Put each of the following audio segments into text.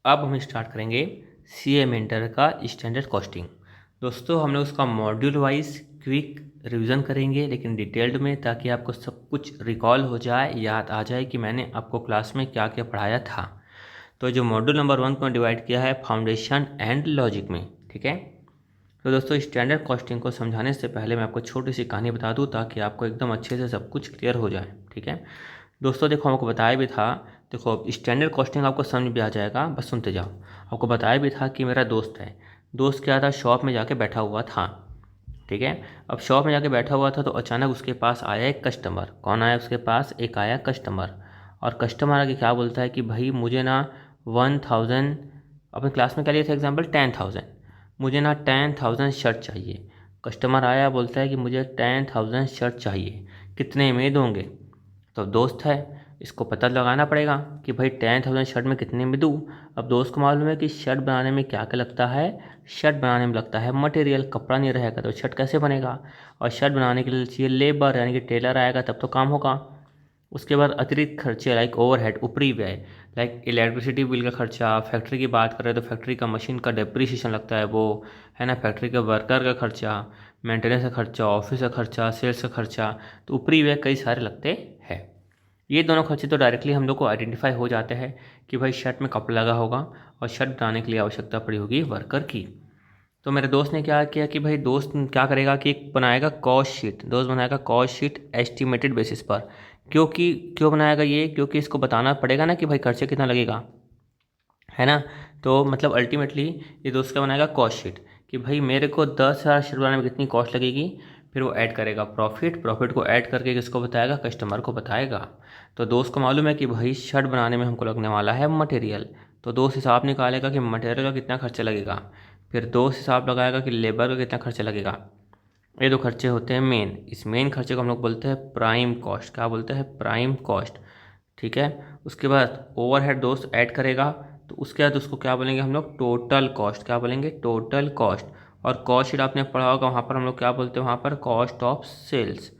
अब हम स्टार्ट करेंगे सीए मेंटर का स्टैंडर्ड कॉस्टिंग। दोस्तों हम लोग उसका मॉड्यूल वाइज क्विक रिवीजन करेंगे, लेकिन डिटेल्ड में, ताकि आपको सब कुछ रिकॉल हो जाए, याद आ जाए कि मैंने आपको क्लास में क्या क्या पढ़ाया था। तो जो मॉड्यूल नंबर 1 को डिवाइड किया है फाउंडेशन एंड लॉजिक में, ठीक है। तो दोस्तों स्टैंडर्ड कॉस्टिंग को समझाने से पहले मैं आपको छोटी सी कहानी बता दूं, ताकि आपको एकदम अच्छे से सब कुछ क्लियर हो जाए, ठीक है। दोस्तों देखो, हमको बताया भी था, देखो स्टैंडर्ड कॉस्टिंग आपको समझ भी आ जाएगा, बस सुनते जाओ। आपको बताया भी था कि मेरा दोस्त है, दोस्त क्या था, शॉप में जाके बैठा हुआ था, ठीक है। अब शॉप में जाके बैठा हुआ था तो अचानक उसके पास आया एक कस्टमर। कौन आया उसके पास? एक आया कस्टमर। और कस्टमर आके क्या बोलता है कि भाई मुझे ना 1000, अपने क्लास में क्या लिया था एग्जाम्पल, 10,000, मुझे ना 10,000 शर्ट चाहिए। कस्टमर आया बोलता है कि मुझे 10,000 शर्ट चाहिए, कितने में दोगे? तो दोस्त है, इसको पता लगाना पड़ेगा कि भाई 10,000 शर्ट में कितने में दूँ। अब दोस्त को मालूम है कि शर्ट बनाने में क्या क्या लगता है, शर्ट बनाने में लगता है मटेरियल। कपड़ा नहीं रहेगा तो शर्ट कैसे बनेगा, और शर्ट बनाने के लिए चाहिए लेबर, यानी कि टेलर आएगा तब तो काम होगा। उसके बाद अतिरिक्त खर्चे लाइक ओवरहेड, ऊपरी व्यय, लाइक इलेक्ट्रिसिटी बिल का खर्चा। फैक्ट्री की बात करें तो फैक्ट्री का मशीन का डेप्रीशिएशन लगता है वो, है ना। फैक्ट्री के वर्कर का खर्चा, मेंटेनेंस का खर्चा, ऑफिस का खर्चा, सेल्स का खर्चा। तो ऊपरी व्यय कई सारे लगते हैं। ये दोनों खर्चे तो डायरेक्टली हम लोग को आइडेंटिफाई हो जाते हैं कि भाई शर्ट में कपड़ा लगा होगा और शर्ट बनाने के लिए आवश्यकता पड़ी होगी वर्कर की। तो मेरे दोस्त ने क्या किया कि भाई दोस्त क्या करेगा कि एक बनाएगा कॉस्ट शीट। दोस्त बनाएगा कॉस्ट शीट एस्टिमेटेड बेसिस पर। क्योंकि क्यों बनाएगा ये? क्योंकि इसको बताना पड़ेगा ना कि भाई खर्चे कितना लगेगा, है ना। तो मतलब अल्टीमेटली ये दोस्त क्या बनाएगा, कॉस्ट शीट, कि भाई मेरे को 10,000 शर्ट बनाने में कितनी कॉस्ट लगेगी। फिर वो ऐड करेगा प्रॉफिट, प्रॉफिट को ऐड करके किसको बताएगा, कस्टमर को बताएगा। तो दोस्त को मालूम है कि भाई शर्ट बनाने में हमको लगने वाला है मटेरियल। तो दोस्त हिसाब निकालेगा कि मटेरियल का कितना खर्चा लगेगा। फिर दोस्त हिसाब लगाएगा कि लेबर का कितना खर्चा लगेगा। ये दो खर्चे होते हैं मेन। इस मेन खर्चे को हम लोग बोलते हैं प्राइम कॉस्ट। क्या बोलते हैं? प्राइम कॉस्ट, ठीक है। उसके बाद ओवरहेड दोस्त ऐड करेगा, तो उसके बाद उसको क्या बोलेंगे हम लोग, टोटल कॉस्ट। क्या बोलेंगे? Total cost. और कॉस्ट शीट आपने पढ़ा होगा, वहाँ पर हम लोग क्या बोलते हैं, वहाँ पर कॉस्ट ऑफ सेल्स।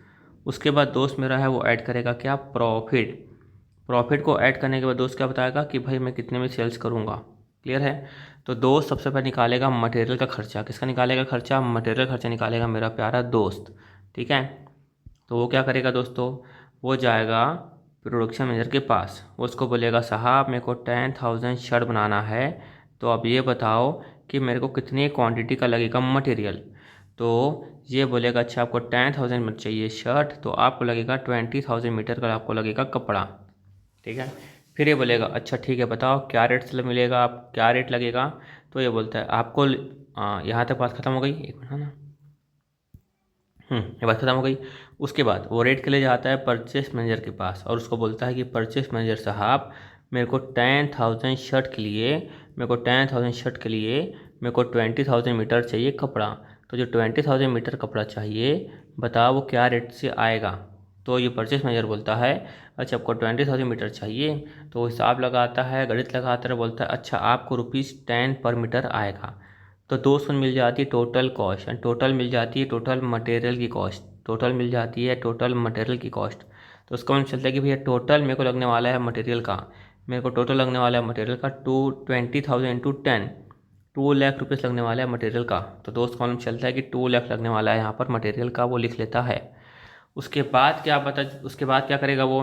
उसके बाद दोस्त मेरा है वो ऐड करेगा क्या, प्रॉफिट। प्रॉफिट को ऐड करने के बाद दोस्त क्या बताएगा कि भाई मैं कितने में सेल्स करूँगा। क्लियर है। तो दोस्त सबसे पहले निकालेगा मटेरियल का खर्चा। किसका निकालेगा खर्चा? मटेरियल खर्चा निकालेगा मेरा प्यारा दोस्त, ठीक है। तो वो क्या करेगा दोस्तों, वो जाएगा प्रोडक्शन मैनेजर के पास। वो उसको बोलेगा साहब मेरे को 10,000 शर्ट बनाना है, तो अब ये बताओ कि मेरे को कितनी क्वांटिटी का लगेगा मटेरियल। तो ये बोलेगा अच्छा आपको 10,000 मीटर चाहिए शर्ट, तो आपको लगेगा 20,000 मीटर का आपको लगेगा कपड़ा, ठीक है। फिर ये बोलेगा अच्छा ठीक है बताओ क्या रेट से मिलेगा, आप क्या रेट लगेगा। तो ये बोलता है आपको यहाँ तक बात खत्म हो गई, एक मिनट है ना। ये बात खत्म हो गई। उसके बाद वो रेट के लिए जाता है परचेस मैनेजर के पास, और उसको बोलता है कि परचेस मैनेजर साहब मेरे को 10,000 शर्ट के लिए, मेरे को 10,000 शर्ट के लिए मेरे को 20,000 मीटर चाहिए कपड़ा। तो जो 20,000 मीटर कपड़ा चाहिए, बताओ वो क्या रेट से आएगा। तो ये परचेस मैनेजर बोलता है अच्छा आपको 20,000 मीटर चाहिए। तो वो हिसाब लगाता है, गणित लगाता है, बोलता है अच्छा आपको ₹10 पर मीटर आएगा। तो 200 मिल जाती है टोटल कॉस्ट, एंड टोटल मिल जाती है टोटल मटेरियल की कॉस्ट। टोटल मिल जाती है टोटल मटेरियल की कॉस्ट। तो उसका मतलब चलता है कि भैया टोटल मेरे को लगने वाला है मटेरियल का, मेरे को टोटल लगने वाला है मटेरियल का 20,000 इंटू 10, 2 लाख रुपये लगने वाला है मटेरियल का। तो दोस्त कॉलम चलता है कि 2 लाख लगने वाला है यहाँ पर मटेरियल का, वो लिख लेता है। उसके बाद क्या पता, उसके बाद क्या करेगा वो,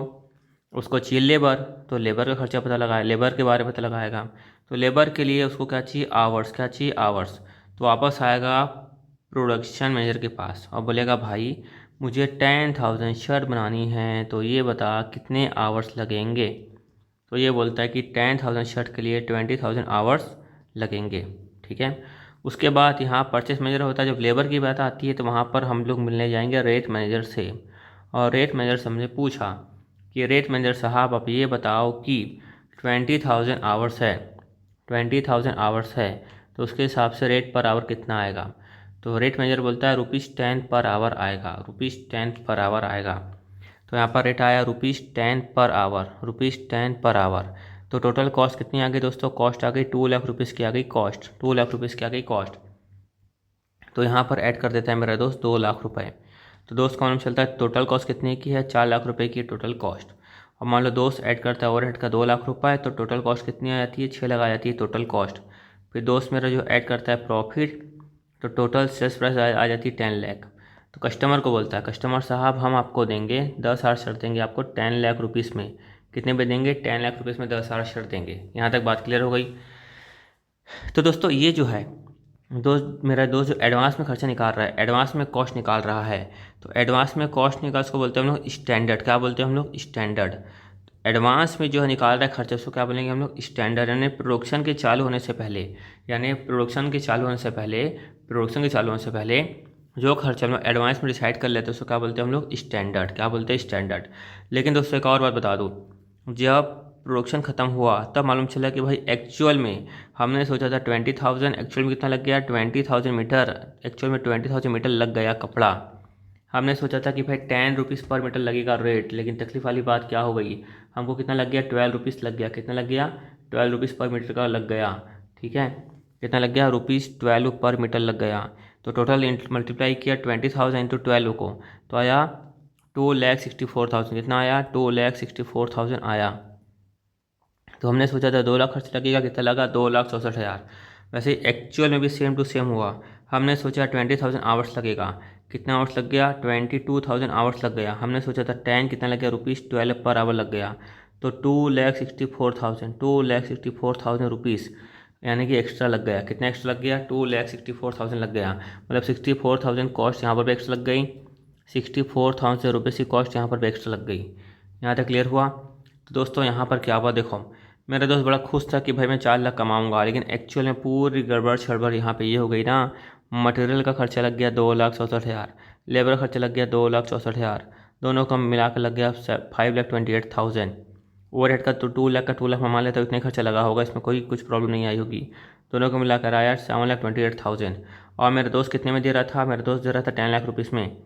उसको चाहिए लेबर। तो लेबर का खर्चा पता लगाए, लेबर के बारे में पता लगाएगा। तो लेबर के लिए उसको क्या चाहिए, आवर्स। क्या चाहिए, आवर्स। तो वापस आएगा प्रोडक्शन मैनेजर के पास और बोलेगा भाई मुझे 10,000 शर्ट बनानी है, तो ये बता कितने आवर्स लगेंगे। तो ये बोलता है कि 10,000 शर्ट के लिए 20,000 आवर्स लगेंगे, ठीक है। उसके बाद यहाँ परचेस मैनेजर होता है। जब लेबर की बात आती है तो वहाँ पर हम लोग मिलने जाएंगे रेट मैनेजर से। और रेट मैनेजर से हमने पूछा कि रेट मैनेजर साहब आप ये बताओ कि 20,000 आवर्स है, 20,000 आवर्स है, तो उसके हिसाब से रेट पर आवर कितना आएगा। तो रेट मैनेजर बोलता है ₹10 पर आवर आएगा, ₹10 पर आवर आएगा। तो यहाँ पर रेट आया ₹10 पर आवर, ₹10 पर आवर। तो टोटल कॉस्ट कितनी आ गई दोस्तों, कॉस्ट आ गई 2 लाख रुपीज़ की आ गई कॉस्ट, 2 लाख रुपीज़ की आ गई कॉस्ट। तो यहाँ पर ऐड कर देता है मेरा दोस्त 2 लाख रुपए। तो दोस्त का मालूम चलता है टोटल कॉस्ट कितने की है, 4 लाख रुपए की टोटल कॉस्ट। अब मान लो दोस्त ऐड करता है ओवरहेड का 2 लाख रुपए, तो टोटल कॉस्ट कितनी आ जाती है, 6 लगा जाती है टोटल कॉस्ट। फिर दोस्त मेरा जो ऐड करता है प्रॉफिट, तो टोटल सेल्स प्राइस आ जाती है 10 लाख। तो कस्टमर को बोलता है, कस्टमर साहब हम आपको देंगे 10,000 शर्ट देंगे आपको 10 लाख रुपीज़ में। कितने पे देंगे, 10 लाख रुपीज़ में 10,000 शर्ट देंगे। यहाँ तक बात क्लियर हो गई। तो दोस्तों ये जो है मेरा दोस्त जो एडवांस में खर्चा निकाल रहा है, एडवांस में कॉस्ट निकाल रहा है, तो एडवांस में कॉस्ट निकाल उसको बोलते हैं हम लोग स्टैंडर्ड। क्या बोलते हैं हम लोग, स्टैंडर्ड। एडवांस में जो है निकाल रहा है खर्चा, उसको क्या बोलेंगे हम लोग, स्टैंडर्ड। यानी प्रोडक्शन के चालू होने से पहले, प्रोडक्शन के चालू होने से पहले जो खर्चा हम लोग एडवांस में डिसाइड कर लेते हैं उसको क्या बोलते हैं हम लोग, स्टैंडर्ड। क्या बोलते हैं, स्टैंडर्ड। लेकिन दोस्तों एक और बात बता दूँ, जब प्रोडक्शन ख़त्म हुआ तब मालूम चला कि भाई एक्चुअल में हमने सोचा था 20,000, एक्चुअल में कितना लग गया, 20,000 मीटर। एक्चुअल में 20,000 मीटर लग गया कपड़ा। हमने सोचा था कि भाई 10 रुपीज़ पर मीटर लगेगा रेट, लेकिन तकलीफ वाली बात क्या हो गई, हमको कितना लग गया, 12 रुपीज़ लग गया। कितना लग गया, 12 रुपीज़ पर मीटर का लग गया। ठीक है, कितना लग गया, ₹12 पर मीटर लग गया। तो टोटल मल्टीप्लाई किया 20,000 इंटू 12 को, तो आया 2,64,000। कितना आया, 2,64,000 आया। तो हमने सोचा था 2 लाख खर्च लगेगा, कितना लगा, 2,64,000। वैसे एक्चुअल में भी सेम टू सेम हुआ। हमने सोचा 20,000 आवर्स लगेगा, कितना आवर्स लग गया, 22,000 आवर्स लग गया। हमने सोचा था 10 कितना लग गया, ₹12 पर आवर लग गया। तो 2,64,000 रुपीज़ यानी कि एक्स्ट्रा लग गया। कितना एक्स्ट्रा लग गया, 2,64,000 लग गया। मतलब 64,000 कॉस्ट यहाँ पर भी एक्स्ट्रा लग गई, 64,000 रुपीज़ की कॉस्ट यहाँ पर भी एक्स्ट्रा लग गई। यहाँ तक क्लियर हुआ। तो दोस्तों यहाँ पर क्या हुआ देखो, मेरा दोस्त बड़ा खुश था कि भाई मैं 4 लाख कमाऊंगा, लेकिन एक्चुअल में पूरी गड़बड़ छड़बड़ यहाँ पे ये हो गई ना। मटेरियल का खर्चा लग गया 2,64,000, लेबर खर्चा लग गया 2,64,000, दोनों का मिलाकर लग गया 5,28,000। ओवरहेड का तो 2 लाख का 2 लाख में मान लेता तो इतना खर्चा लगा होगा, इसमें कोई कुछ प्रॉब्लम नहीं आई होगी। दोनों को मिलाकर आया 7,28,000। और मेरा दोस्त कितने में दे रहा था, मेरा दोस्त दे रहा था 10 लाख रुपीज़ में।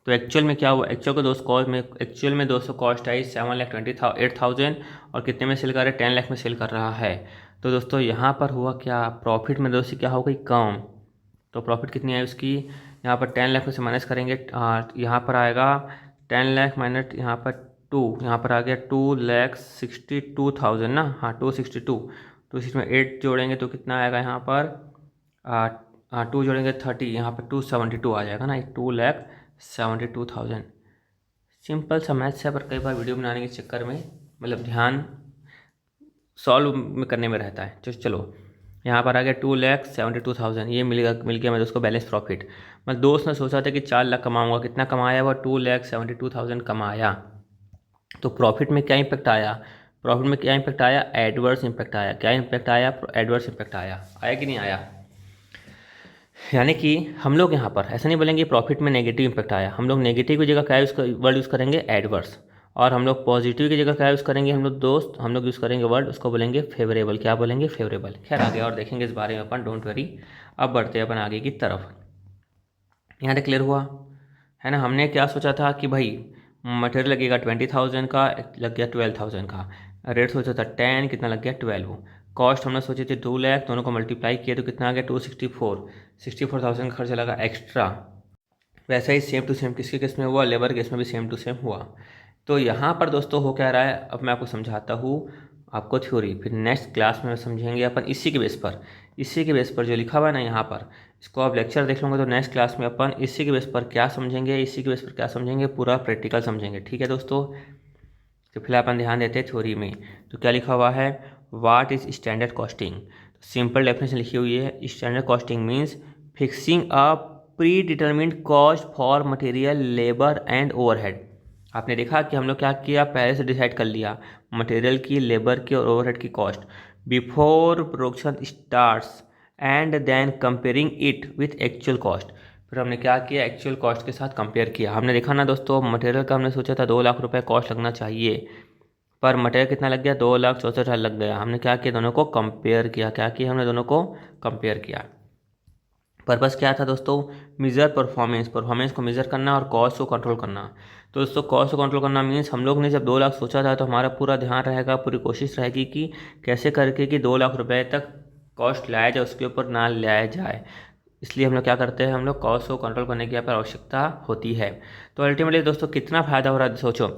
तो एक्चुअल में क्या हुआ, एक्चुअल में दोस्तों कॉस्ट आई 7,28,000 और कितने में सेल कर रहा है, 10 लाख में सेल कर रहा है। तो दोस्तों यहाँ पर हुआ क्या, प्रॉफिट में दोस्तों क्या हो गई, कम। तो प्रॉफिट कितनी आई उसकी, यहाँ पर 10 लाख में से माइनस करेंगे, यहाँ पर आएगा 10 लाख माइनस यहाँ पर 2, यहाँ पर आ गया 2,62,000 ना। हाँ 262, तो इसमें 8 जोड़ेंगे तो कितना आएगा यहाँ पर, 2 जोड़ेंगे 30, यहाँ पर 272 आ जाएगा ना, 2,72,000। सिंपल सा मैथ्स है, पर कई बार वीडियो बनाने के चक्कर में मतलब ध्यान सॉल्व में करने में रहता है। तो चलो यहाँ पर आ गया 2,72,000, ये मिल गया मैं दोस्तों बैलेंस प्रॉफिट। मतलब दोस्त ने सोचा था कि 4 लाख कमाऊंगा, कितना कमाया, वह 2,72,000 कमाया। तो प्रॉफिट में क्या इम्पैक्ट आया, एडवर्स इम्पैक्ट आया। क्या इम्पैक्ट आया, एडवर्स इम्पैक्ट आया कि नहीं आया। यानी कि हम लोग यहाँ पर ऐसा नहीं बोलेंगे प्रॉफिट में नेगेटिव इम्पैक्ट आया, हम लोग नेगेटिव की जगह क्या वर्ड यूज़ करेंगे, एडवर्स। और हम लोग पॉजिटिव की जगह क्या यूज़ करेंगे, हम लोग यूज़ करेंगे वर्ड, उसको बोलेंगे फेवरेबल। क्या बोलेंगे, फेवरेबल। खैर आगे और देखेंगे इस बारे में अपन, डोंट वरी। अब बढ़ते हैं अपन आगे की तरफ। यहाँ तक क्लियर हुआ है ना। हमने क्या सोचा था कि भाई मटेरियल लगेगा 20,000 का, लग गया 12,000 का। रेट सोचा था 10, कितना लग गया 12। कॉस्ट हमने सोची थी 2 लाख, दोनों को मल्टीप्लाई किया तो कितना आ गया 64,000 का खर्चा लगा एक्स्ट्रा। वैसा ही सेम टू सेम किसके केस में हुआ, लेबर केस में भी सेम टू सेम हुआ। तो यहाँ पर दोस्तों हो क्या रहा है, अब मैं आपको समझाता हूँ आपको थ्योरी, फिर नेक्स्ट क्लास में समझेंगे अपन इसी के बेस पर जो लिखा हुआ है ना यहाँ पर, इसको आप लेक्चर देख लोगे तो नेक्स्ट क्लास में अपन इसी के बेस पर क्या समझेंगे, पूरा प्रैक्टिकल समझेंगे। ठीक है दोस्तों, तो फिलहाल अपन ध्यान देते हैं थ्योरी में। तो क्या लिखा हुआ है, what is standard costing. Simple definition लिखी हुई है, standard costing means fixing a pre determined cost for material, labour and overhead. आपने देखा कि हम लोग क्या किया, पहले से डिसाइड कर लिया मटेरियल की, लेबर की और ओवरहेड की cost before production starts and then comparing it with actual cost. फिर हमने क्या किया, एक्चुअल कॉस्ट के साथ कंपेयर किया। हमने देखा ना दोस्तों, मटेरियल का हमने सोचा था 2 लाख रुपए कॉस्ट लगना चाहिए, पर मटेरियल कितना लग गया, 2,64,000 लग गया। हमने क्या किया, दोनों को कंपेयर किया। क्या किया हमने, दोनों को कंपेयर किया। पर्पस क्या था दोस्तों, मेजर परफॉर्मेंस को मेजर करना और कॉस्ट को कंट्रोल करना। तो दोस्तों कॉस्ट को कंट्रोल करना मीन्स हम लोग ने जब 2 लाख सोचा था तो हमारा पूरा ध्यान रहेगा, पूरी कोशिश रहेगी कि कैसे करके कि 2 लाख रुपए तक कॉस्ट लाया जाए, उसके ऊपर ना लाया जाए। इसलिए हम लोग क्या करते हैं, हम लोग कॉस्ट को कंट्रोल करने की यहाँ पर आवश्यकता होती है। तो अल्टीमेटली दोस्तों कितना फ़ायदा हो रहा है सोचो,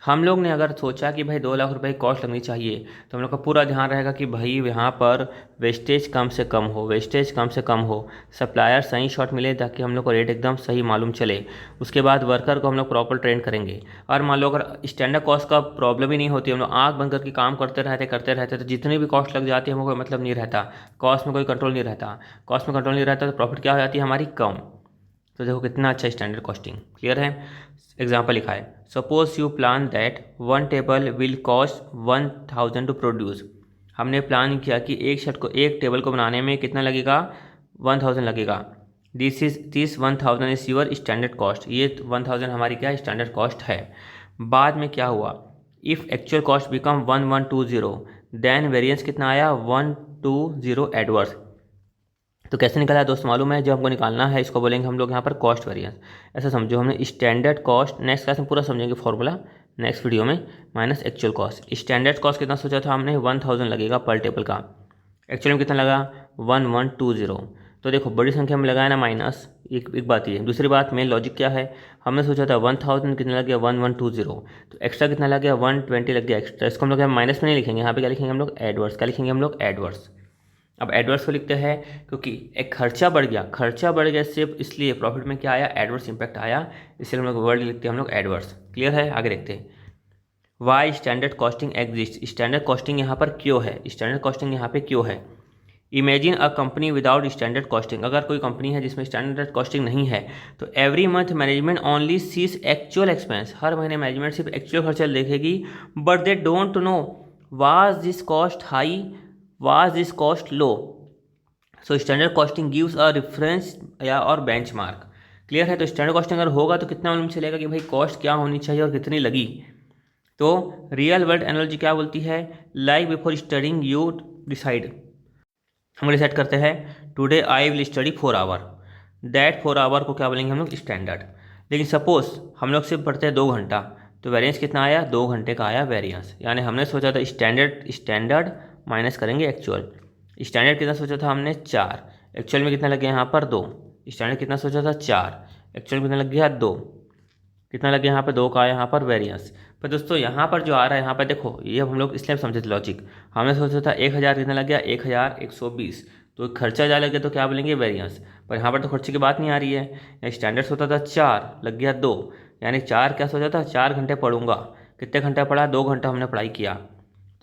हम लोग ने अगर सोचा कि भाई 2 लाख रुपए की कॉस्ट लगनी चाहिए, तो हम लोग का पूरा ध्यान रहेगा कि भाई यहाँ पर वेस्टेज कम से कम हो, वेस्टेज कम से कम हो, सप्लायर सही शॉट मिले ताकि हम लोग को रेट एकदम सही मालूम चले। उसके बाद वर्कर को हम लोग प्रॉपर ट्रेन करेंगे। और मान लो अगर स्टैंडर्ड कॉस्ट का प्रॉब्लम ही नहीं होती, हम लोग आँख बंद करके काम करते रहते तो जितनी भी कॉस्ट लग जाती है हमको कोई मतलब नहीं रहता, कॉस्ट में कोई कंट्रोल नहीं रहता। कॉस्ट में कंट्रोल नहीं रहता तो प्रॉफिट क्या हो जाती है हमारी, कम। तो देखो कितना अच्छा स्टैंडर्ड कॉस्टिंग क्लियर है। एग्जाम्पल लिखा है, suppose you plan that 1 table will cost 1000 to produce. हमने प्लान किया कि एक टेबल को बनाने में कितना लगेगा, 1000 लगेगा। This 1000 is your standard cost. ये 1000 हमारी क्या स्टैंडर्ड कॉस्ट है। बाद में क्या हुआ, if actual cost become 1120, then variance कितना आया, 120 एडवर्स। तो कैसे निकला है दोस्त मालूम है, जो हमको निकालना है इसको बोलेंगे हम लोग यहाँ पर कॉस्ट वेरिएंस। ऐसा समझो हमने स्टैंडर्ड कॉस्ट, नेक्स्ट क्लास में पूरा समझेंगे फॉर्मूला नेक्स्ट वीडियो में, minus actual cost. Standard cost कितना सोचा था हमने, 1000 लगेगा पर टेबल का, एक्चुअल में कितना लगा 1120। तो देखो बड़ी संख्या में लगाया ना माइनस, एक बात ये। दूसरी बात मेन लॉजिक क्या है, हमने सोचा था 1000 कितना लग गया 1120, तो एक्स्ट्रा कितना लग गया 120 लग गया एक्स्ट्रा। इसको हम लोग माइनस में नहीं लिखेंगे, यहाँ पे क्या लिखेंगे हम लोग एडवर्स। क्या लिखेंगे हम लोग एडवर्स। अब एडवर्स को लिखते हैं क्योंकि एक खर्चा बढ़ गया, खर्चा बढ़ गया सिर्फ इसलिए प्रॉफिट में क्या आया, एडवर्स इंपैक्ट आया, इसलिए हम लोग वर्ड लिखते हैं हम लोग एडवर्स। क्लियर है, आगे देखते हैं। Why standard costing exist, standard costing यहाँ पर क्यों है, स्टैंडर्ड कॉस्टिंग यहाँ पे क्यों है। Imagine a company without standard costing, अगर कोई कंपनी है जिसमें स्टैंडर्ड कॉस्टिंग नहीं है, तो every month management only sees actual expense, हर महीने मैनेजमेंट सिर्फ एक्चुअल खर्चा देखेगी, but they don't know was this cost high, was this cost low. So standard costing gives a reference या और बेंचमार्क। क्लियर है, तो स्टैंडर्ड कॉस्टिंग अगर होगा तो कितना मालूम चलेगा कि भाई कॉस्ट क्या होनी चाहिए और कितनी लगी। तो रियल वर्ल्ड एनालॉजी क्या बोलती है, like before studying you decide, हम डिसाइड करते हैं today I will study 4 hour, that 4 hour को क्या बोलेंगे हम लोग स्टैंडर्ड। लेकिन सपोज हम लोग सिर्फ पढ़ते हैं 2 घंटा, तो वेरिएंस कितना आया, 2 घंटे का आया वेरिएंस। यानी हमने सोचा था स्टैंडर्ड माइनस करेंगे एक्चुअल। स्टैंडर्ड कितना सोचा था हमने 4, एक्चुअल में कितना लग गया यहाँ पर 2। स्टैंडर्ड कितना सोचा था 4, एक्चुअल में कितना लग गया 2, कितना लग गया यहाँ पर 2 का आया यहाँ पर वेरिएंस। पर दोस्तों यहाँ पर जो आ रहा है यहाँ पर देखो, ये हम लोग इसलिए समझे थे लॉजिक, हमने सोचा था 1000 कितना लग गया 1120, तो खर्चा ज़्यादा लग गया तो क्या बोलेंगे वेरिएंस। पर यहाँ पर तो खर्चे की बात नहीं आ रही है, स्टैंडर्ड सोचा था 4 लग गया 2, यानी 4 क्या सोचा था 4 घंटे पढ़ूंगा, कितने घंटे पढ़ा 2 घंटा हमने पढ़ाई किया,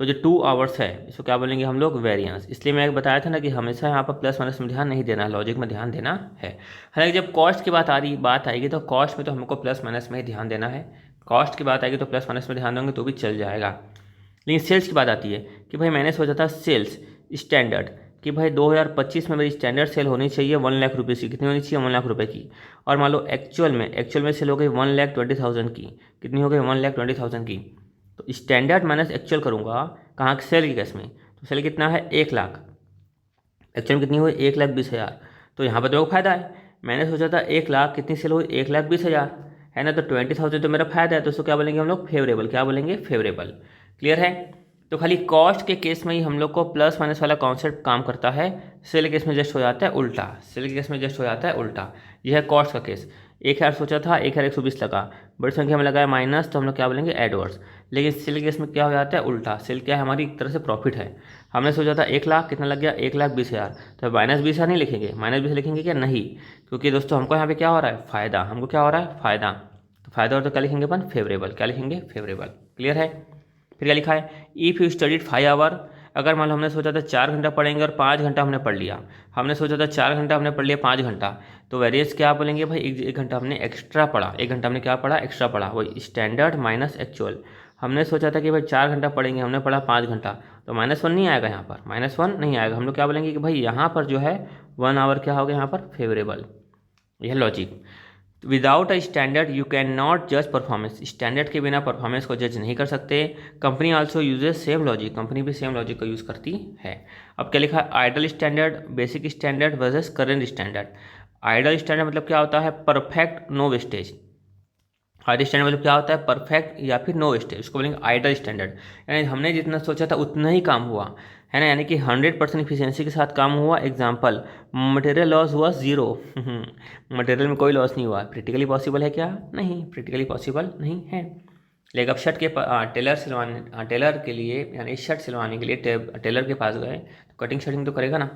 तो जो 2 आवर्स है इसको क्या बोलेंगे हम लोग वेरिएंस। इसलिए मैं बताया था ना कि हमेशा यहाँ पर प्लस माइनस में ध्यान नहीं देना है, लॉजिक में ध्यान देना है। हालांकि जब कॉस्ट की बात आएगी तो कॉस्ट में तो हमको प्लस माइनस में ही ध्यान देना है, कॉस्ट की बात आएगी तो प्लस माइनस में ध्यान देंगे तो भी चल जाएगा। लेकिन सेल्स की बात आती है कि भाई मैंने सोचा था सेल्स स्टैंडर्ड कि भाई 2025 में मेरी स्टैंडर्ड सेल होनी चाहिए 1 लाख रुपये की, कितनी होनी चाहिए 1 लाख रुपये की। और मान लो एक्चुअल में सेल हो गई 1,20,000 की, कितनी हो गई 1,20,000 की। तो स्टैंडर्ड माइनस एक्चुअल करूँगा कहाँ, सेल की केस में, तो सेल कितना है 1 लाख, एक्चुअल में कितनी हुई 1,20,000। तो यहाँ पर तो फायदा है, मैंने सोचा था 1 लाख, कितनी सेल हुई 1,20,000 है ना, तो 20,000 तो मेरा फायदा है, तो उसको क्या बोलेंगे हम लोग फेवरेबल, क्या बोलेंगे फेवरेबल। क्लियर है। तो खाली कॉस्ट के केस में ही हम लोग को प्लस माइनस वाला कॉन्सेप्ट काम करता है, सेल के केस में जस्ट हो जाता है उल्टा, सेल के केस में जस्ट हो जाता है उल्टा। यह है कॉस्ट का केस, 1000 सोचा था 1,120 लगा, बड़ी संख्या में लगाया माइनस, तो हम लोग क्या बोलेंगे एडवर्स। लेकिन सेल के केस में क्या हो जाता है उल्टा, सेल क्या है हमारी एक तरह से प्रॉफिट है। हमने सोचा था 1 लाख, कितना लग गया 1,20,000, तो -20,000 नहीं लिखेंगे, -20 लिखेंगे क्या, नहीं, क्योंकि दोस्तों हमको यहाँ पे क्या हो रहा है फ़ायदा, हमको क्या हो रहा है फ़ायदा, तो फायदा और तो क्या लिखेंगे अपन फेवरेबल, क्या लिखेंगे फेवरेबल। क्लियर है। फिर क्या लिखा है, इफ़ यू स्टडीड 5 आवर, अगर मान लो हमने सोचा था 4 घंटा पढ़ेंगे और 5 घंटा हमने पढ़ लिया, हमने सोचा था 4 घंटा हमने पढ़ लिया 5 घंटा, तो वेरिएंस क्या बोलेंगे भाई, 1 घंटा हमने एक्स्ट्रा पढ़ा, 1 घंटा हमने क्या पढ़ा एक्स्ट्रा पढ़ा, वही स्टैंडर्ड माइनस एक्चुअल। हमने सोचा था कि भाई 4 घंटा पढ़ेंगे, हमने पढ़ा 5 घंटा, तो -1 नहीं आएगा यहाँ पर, -1 नहीं आएगा। हम लोग क्या बोलेंगे कि भाई यहाँ पर जो है 1 आवर क्या होगा यहाँ पर फेवरेबल। यह logic. Without a standard you can not जज परफॉर्मेंस, स्टैंडर्ड के बिना परफॉर्मेंस को जज नहीं कर सकते। Company also uses same logic, company भी सेम लॉजिक का यूज़ करती है। अब क्या लिखा है, ideal standard, basic standard versus current standard. Ideal standard मतलब क्या होता है, perfect no wastage. Ideal standard मतलब क्या होता है, परफेक्ट या फिर नो वेस्टेज, उसको बोलेंगे आइडल स्टैंडर्ड। यानी हमने जितना सोचा था उतना ही काम हुआ है ना, यानी कि 100% इफिशियंसी के साथ काम हुआ। एग्जाम्पल, मटेरियल लॉस हुआ 0, मटेरियल में कोई लॉस नहीं हुआ। प्रैक्टिकली पॉसिबल है क्या, नहीं, प्रैक्टिकली पॉसिबल नहीं है। लेकिन अब शर्ट के टेलर के लिए यानी शर्ट सिलवाने के लिए टेलर के पास गए तो कटिंग शर्टिंग तो करेगा ना।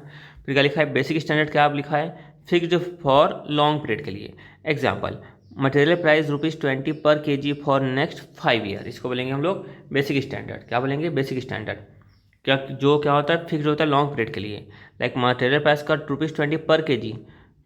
फिर क्या लिखा है, बेसिक स्टैंडर्ड क्या आप लिखा है, फिक्स्ड फॉर लॉन्ग पीरियड के लिए। एग्जाम्पल, मटेरियल प्राइस ₹20 पर kg फॉर नेक्स्ट 5 ईयर, इसको बोलेंगे हम लोग बेसिक स्टैंडर्ड। क्या बोलेंगे, बेसिक स्टैंडर्ड। क्या होता है, फिक्स होता है लॉन्ग पीरियड के लिए। लाइक मटेरियल प्राइस का ₹20 पर kg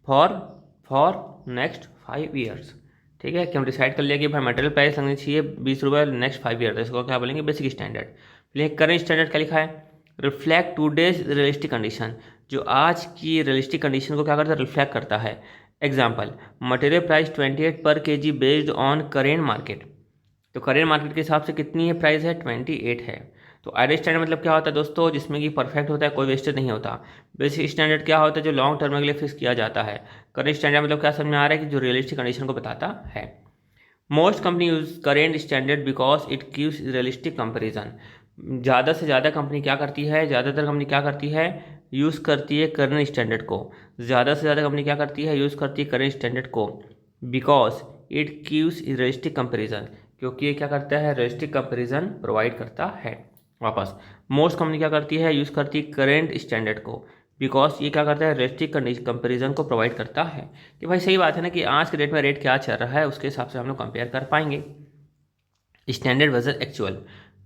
फॉर नेक्स्ट 5 ईयर्स। ठीक है, कि हम डिसाइड कर लिया कि भाई मटेरियल प्राइस लगनी चाहिए ₹20 नेक्स्ट 5 ईयर, तो इसको क्या बोलेंगे, बेसिक स्टैंडर्ड। फिर करेंट स्टैंडर्ड क्या लिखा है, रिफ्लेक्ट टूडेज रियलिस्टिक कंडीशन, जो आज की रियलिस्टिक कंडीशन को क्या करता है, रिफ्लेक्ट करता है। एग्जाम्पल, मटेरियल प्राइस 28 पर kg based on current market, तो करेंट मार्केट के हिसाब से कितनी है प्राइस है, 28 है। तो आइडियल स्टैंडर्ड मतलब क्या होता है दोस्तों, जिसमें कि परफेक्ट होता है, कोई वेस्टेज नहीं होता। बेसिक स्टैंडर्ड क्या होता है, जो लॉन्ग टर्म के लिए फिक्स किया जाता है। करेंट स्टैंडर्ड मतलब क्या समझ में आ रहा है, कि जो रियलिस्टिक कंडीशन को बताता है। Most company use current standard because it gives realistic comparison. ज़्यादा से ज़्यादा कंपनी क्या करती है, ज़्यादातर कंपनी क्या करती है, यूज़ करती है करेंट स्टैंडर्ड को। ज़्यादा से ज़्यादा कंपनी क्या करती है, यूज़ करती है करेंट स्टैंडर्ड को, because it gives realistic comparison, क्योंकि ये क्या करता है, रियलिस्टिक कंपेरिजन प्रोवाइड करता है। वापस, मोस्ट कंपनी क्या करती है, यूज़ करती है करेंट स्टैंडर्ड को, बिकॉज ये क्या करता है, रियलिस्टिक कंपेरिजन को प्रोवाइड करता है। कि भाई सही बात है ना, कि आज के डेट में रेट क्या चल रहा है, उसके हिसाब से हम लोग कंपेयर कर पाएंगे। Standard versus actual,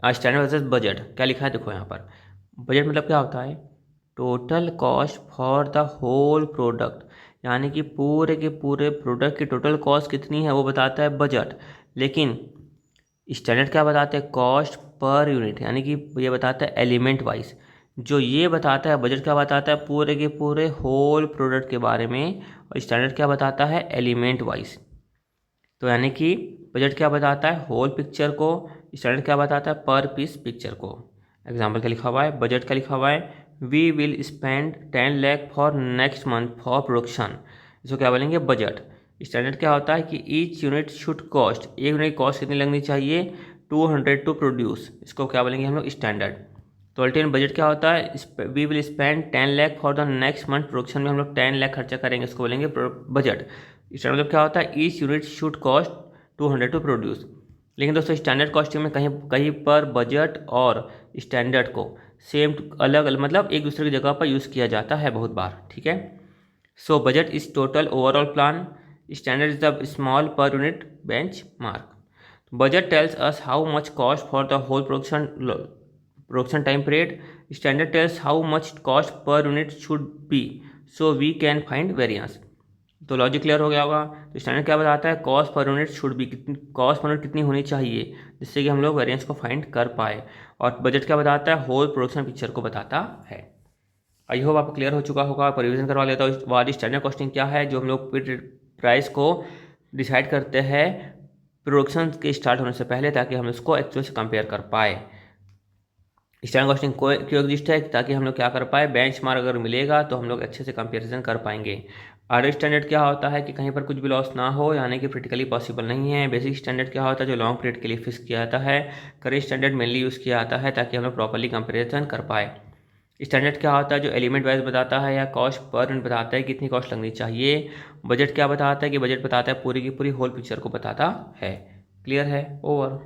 standard versus budget, क्या लिखा है देखो यहाँ पर। बजट मतलब क्या होता है, total cost for the whole product, यानी कि पूरे के पूरे प्रोडक्ट की टोटल कॉस्ट कितनी है वो बताता है बजट। लेकिन स्टैंडर्ड क्या बताते हैं, कॉस्ट पर यूनिट, यानी कि ये बताता है एलिमेंट वाइज। जो ये बताता है बजट क्या बताता है, पूरे के पूरे होल प्रोडक्ट के बारे में, और स्टैंडर्ड क्या बताता है, एलिमेंट वाइज। तो यानी कि बजट क्या बताता है, होल पिक्चर को, स्टैंडर्ड क्या बताता है, पर पीस पिक्चर को। एग्जाम्पल क्या लिखा हुआ है, बजट क्या लिखा हुआ है, we will spend 10 lakh for next month for production, इसको क्या बोलेंगे, बजट। स्टैंडर्ड क्या होता है, कि ईच यूनिट शुड कॉस्ट, एक यूनिट कॉस्ट कितनी लगनी चाहिए, 200 टू प्रोड्यूस, इसको क्या बोलेंगे हम लोग, स्टैंडर्ड। तो अल्टीमेट बजट क्या होता है, we will spend 10 lakh for the next month production में हम लोग 10 लाख खर्चा करेंगे, इसको बोलेंगे बजट। स्टैंडर्ड मतलब क्या होता है, each unit should cost 200 to produce. लेकिन दोस्तों स्टैंडर्ड कॉस्टिंग में कहीं कहीं पर बजट और स्टैंडर्ड को सेम अलग अलग मतलब एक दूसरे की जगह पर यूज़ किया जाता है बहुत बार। ठीक है, so budget is total overall plan, standard is the small per unit benchmark. Budget tells us how much cost for the whole production time period, standard tells how much cost per unit should be, so we can find variance. तो logic clear हो गया होगा। तो standard क्या बताता है, cost per unit should B, कितनी cost per unit कितनी होनी चाहिए, जिससे कि हम लोग वेरिएंस को फाइंड कर पाए। और बजट क्या बताता है, होल प्रोडक्शन पिक्चर को बताता है। आई होप आपको क्लियर हो चुका होगा। पर रिविजन करवा लेता हूँ, वाली स्टैंडर्ड कॉस्टिंग क्या है, जो हम लोग प्राइस को डिसाइड करते हैं प्रोडक्शन के स्टार्ट होने से पहले, ताकि हम इसको एक्चुअल से कंपेयर कर पाए। स्टैंडर्ड कॉस्टिंग क्यों एग्जिस्ट है, ताकि हम लोग क्या कर पाए, बेंचमार्क अगर मिलेगा तो हम लोग अच्छे से कंपैरिजन कर पाएंगे। आर स्टैंडर्ड क्या होता है, कि कहीं पर कुछ भी लॉस ना हो, यानी कि क्रिटिकली पॉसिबल नहीं है। बेसिक स्टैंडर्ड क्या होता है, जो लॉन्ग पीरियड के लिए फिक्स किया जाता है। करेंट स्टैंडर्ड मेनली यूज़ किया जाता है ताकि हम लोग प्रॉपरली कंपेरिजन कर पाए। स्टैंडर्ड क्या होता है, जो एलिमेंट वाइज बताता है या कॉस्ट पर यूनिट बताता है कितनी कॉस्ट लगनी चाहिए। बजट क्या बताता है, कि बजट बताता है पूरी की पूरी होल पिक्चर को बताता है। क्लियर है, ओवर।